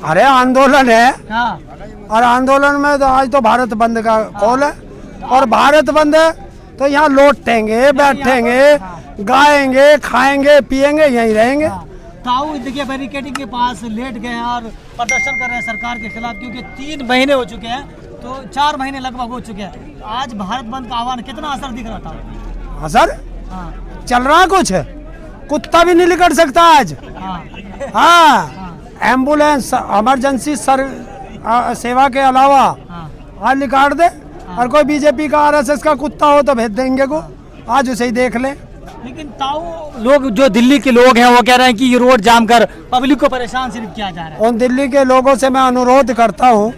अरे आंदोलन है। हाँ। और आंदोलन में तो आज तो भारत बंद का कॉल है। और भारत बंद है तो यहाँ लौटेंगे, बैठेंगे, गाएंगे, खाएंगे, पिएंगे, यहीं रहेंगे। ताऊ देखिए बैरिकेडिंग के पास लेट गए हैं और प्रदर्शन कर रहे हैं सरकार के खिलाफ, क्योंकि 3 महीने हो चुके हैं, तो 4 महीने लगभग हो चुके हैं। आज भारत बंद का आह्वान कितना असर दिख रहा था? असर चल रहा कुछ, कुत्ता भी नहीं निकल सकता आज। हाँ, एम्बुलेंस इमरजेंसी सेवा के अलावा आज निकाल दे। और कोई बीजेपी का आरएसएस का कुत्ता हो तो भेज देंगे को, आज उसे ही देख ले। लेकिन ताऊ लोग जो दिल्ली के लोग हैं वो कह रहे हैं कि ये रोड जाम कर पब्लिक को परेशान सिर्फ किया जा रहा है। उन दिल्ली के लोगों से मैं अनुरोध करता हूँ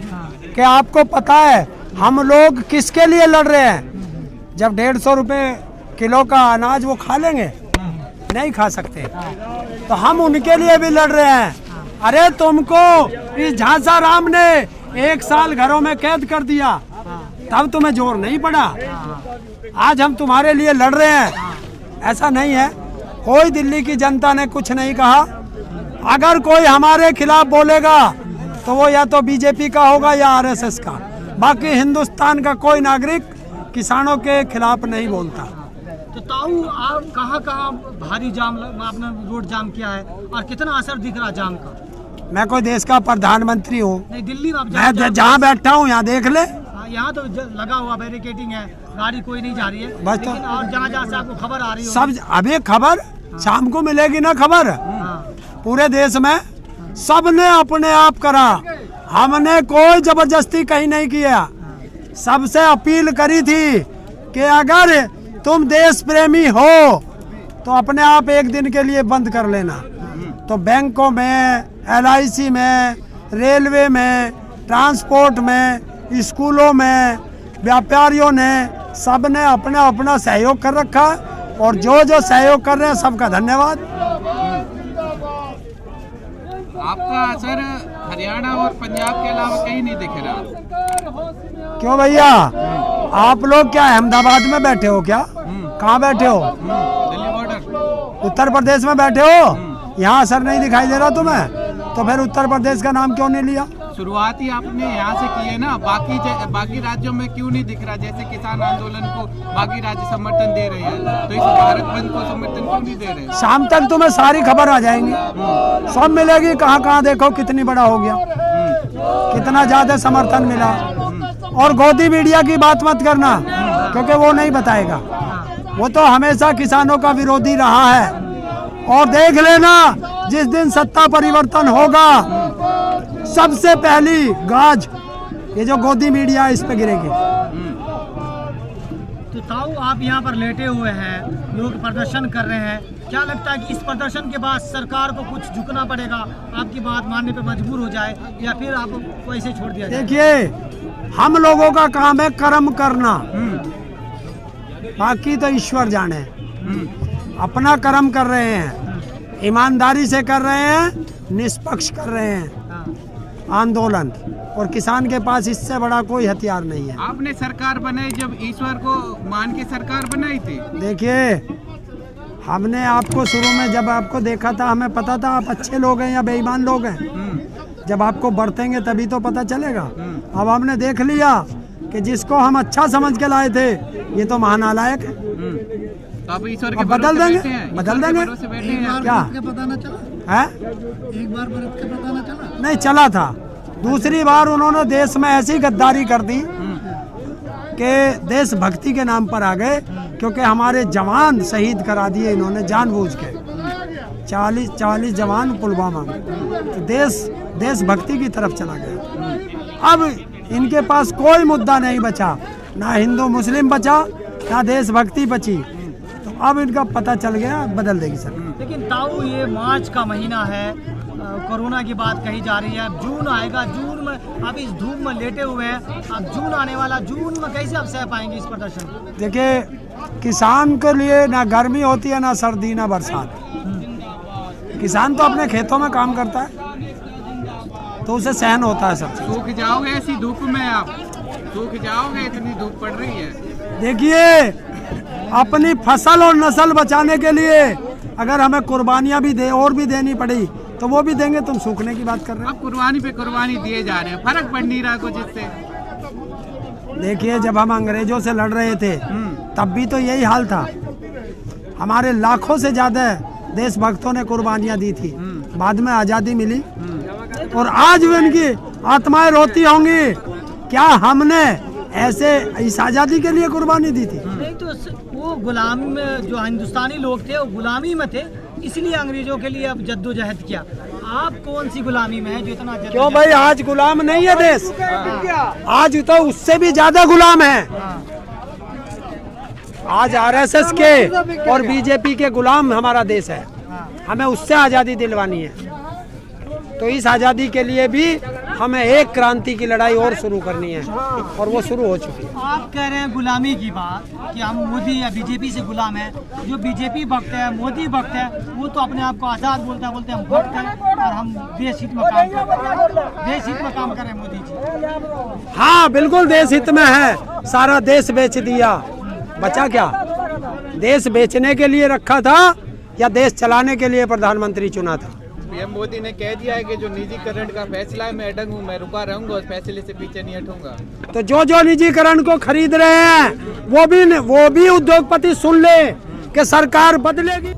कि आपको पता है हम लोग किसके लिए लड़ रहे हैं? जब 150 रुपए किलो का अनाज वो खा लेंगे, नहीं खा सकते, तो हम उनके लिए भी लड़ रहे हैं। अरे तुमको इस झांसा राम ने 1 साल घरों में कैद कर दिया, तब तुम्हें जोर नहीं पड़ा। आज हम तुम्हारे लिए लड़ रहे हैं, ऐसा नहीं है। कोई दिल्ली की जनता ने कुछ नहीं कहा। अगर कोई हमारे खिलाफ बोलेगा तो वो या तो बीजेपी का होगा या आरएसएस का। बाकी हिंदुस्तान का कोई नागरिक किसानों के खिलाफ नहीं बोलता। तो ताऊ आप कहाँ भारी जाम आपने रोड जाम किया है और कितना असर दिख रहा जाम का? मैं कोई देश का प्रधानमंत्री हूँ? नहीं, दिल्ली में मैं जहाँ बैठा हूँ यहाँ देख ले। यहाँ तो लगा हुआ बैरिकेडिंग है, गाड़ी कोई नहीं जा रही है। बस लेकिन और जहाँ से आपको खबर आ रही है सब अभी खबर शाम को मिलेगी ना खबर। पूरे देश में सबने अपने आप करा, हमने कोई जबरदस्ती कहीं नहीं किया। सबसे अपील करी थी कि अगर तुम देश प्रेमी हो तो अपने आप एक दिन के लिए बंद कर लेना। तो बैंकों में, LIC में, रेलवे में, ट्रांसपोर्ट में, स्कूलों में, व्यापारियों ने सबने अपना अपना सहयोग कर रखा। और जो सहयोग कर रहे हैं सबका धन्यवाद। आपका असर हरियाणा और पंजाब के अलावा कहीं नहीं दिख रहा। क्यों भैया, आप लोग क्या अहमदाबाद में बैठे हो क्या? कहाँ बैठे हो? दिल्ली बॉर्डर। उत्तर प्रदेश में बैठे हो? यहाँ असर नहीं दिखाई दे रहा तुम्हें? तो फिर उत्तर प्रदेश का नाम क्यों नहीं लिया? शुरुआत ही आपने यहाँ से की है ना, बाकी राज्यों में क्यों नहीं दिख रहा? जैसे किसान आंदोलन को बाकी राज्य समर्थन दे रहे हैं, तो इस भारत बंद को समर्थन क्यों नहीं दे रहे? शाम तक तुम्हें सारी खबर आ जाएंगी, सब मिलेगी। कहाँ देखो कितनी बड़ा हो गया, कितना ज्यादा समर्थन मिला। और गोदी मीडिया की बात मत करना, क्योंकि वो नहीं बताएगा। वो तो हमेशा किसानों का विरोधी रहा है। और देख लेना, जिस दिन सत्ता परिवर्तन होगा सबसे पहली गाज ये जो गोदी मीडिया इस पे गिरेगी। तो ताऊ आप यहाँ पर लेटे हुए हैं, लोग प्रदर्शन कर रहे हैं, क्या लगता है कि इस प्रदर्शन के बाद सरकार को कुछ झुकना पड़ेगा, आपकी बात मानने पे मजबूर हो जाए, या फिर आपको ऐसे छोड़ दिया जाए? देखिए, हम लोगों का काम है कर्म करना, बाकी तो ईश्वर जाने। अपना कर्म कर रहे हैं, ईमानदारी से कर रहे हैं, निष्पक्ष कर रहे हैं आंदोलन। और किसान के पास इससे बड़ा कोई हथियार नहीं है। आपने सरकार बनाई जब ईश्वर को मान के सरकार बनाई थी। देखिए, हमने आपको शुरू में जब आपको देखा था, हमें पता था आप अच्छे लोग हैं या बेईमान लोग हैं। जब आपको बरतेंगे तभी तो पता चलेगा। अब हमने देख लिया कि जिसको हम अच्छा समझ के लाए थे ये तो महानालायक है। तो अब ईश्वर के बदल देंगे, बदल देंगे क्या? पता न चला है? एक बार बरत के पता न चला? नहीं चला था। दूसरी बार उन्होंने देश में ऐसी गद्दारी कर दी कि देशभक्ति के नाम पर आ गए, क्योंकि हमारे जवान शहीद करा दिए इन्होंने जानबूझ के। 40 जवान पुलवामा में, तो देशभक्ति की तरफ चला गया। अब इनके पास कोई मुद्दा नहीं बचा, ना हिंदू मुस्लिम बचा, ना देशभक्ति बची। तो अब इनका पता चल गया, बदल देगी सर। लेकिन ताऊ ये मार्च का महीना है, कोरोना की बात कही जा रही है, अब जून आएगा, जून में आप इस धूप में लेटे हुए हैं, अब जून आने वाला, जून में कैसे आप सह पाएंगे इस प्रदर्शन? देखिए, किसान के लिए ना गर्मी होती है, ना सर्दी, ना बरसात। किसान तो अपने खेतों में काम करता है, तो उसे सहन होता है सब चीज। सूख जाओगे ऐसी धूप में, आप सूख जाओगे, इतनी धूप पड़ रही है। देखिए, अपनी फसल और नस्ल बचाने के लिए अगर हमें कुर्बानियां भी और भी देनी पड़ी तो वो भी देंगे, तुम सूखने की बात कर रहे हो। अब कुर्बानी पे कुर्बानी दिए जा रहे हैं, फर्क पड़ नहीं रहा कुछ इससे। देखिए, जब हम अंग्रेजों से लड़ रहे थे तब भी तो यही हाल था। हमारे लाखों से ज्यादा देशभक्तों ने कुर्बानियां दी थी, बाद में आज़ादी मिली और आज भी उनकी आत्माएं रोती होंगी, क्या हमने ऐसे इस आज़ादी के लिए कुर्बानी दी थी। नहीं तो वो गुलाम जो हिंदुस्तानी लोग थे वो गुलामी में थे, इसलिए अंग्रेजों के लिए अब जद्दोजहद किया। आप कौन सी गुलामी में है जो इतना क्यों भाई, आज गुलाम नहीं है देश, आज तो उससे भी ज्यादा गुलाम है। आज आरएसएस के और बीजेपी के गुलाम हमारा देश है, हमें उससे आज़ादी दिलवानी है। तो इस आज़ादी के लिए भी हमें एक क्रांति की लड़ाई और शुरू करनी है और वो शुरू हो चुकी है। आप कह रहे हैं गुलामी की बात कि हम मोदी या बीजेपी से गुलाम है। जो बीजेपी भक्त है, मोदी भक्त है, वो तो अपने आप को आज़ाद बोलते हैं हम भक्त हैं और हम देश हित में काम कर रहे हैं, देश हित में काम कर रहे हैं मोदी जी। हाँ बिल्कुल, देश हित में है। सारा देश बेच दिया, बचा क्या? देश बेचने के लिए रखा था या देश चलाने के लिए प्रधानमंत्री चुना था? पीएम मोदी ने कह दिया है कि जो निजीकरण का फैसला है मैं अड़ंग हूँ, मैं रुका रहूंगा, उस फैसले से पीछे नहीं हटूंगा। तो जो निजीकरण को खरीद रहे हैं वो भी उद्योगपति सुन ले कि सरकार बदलेगी।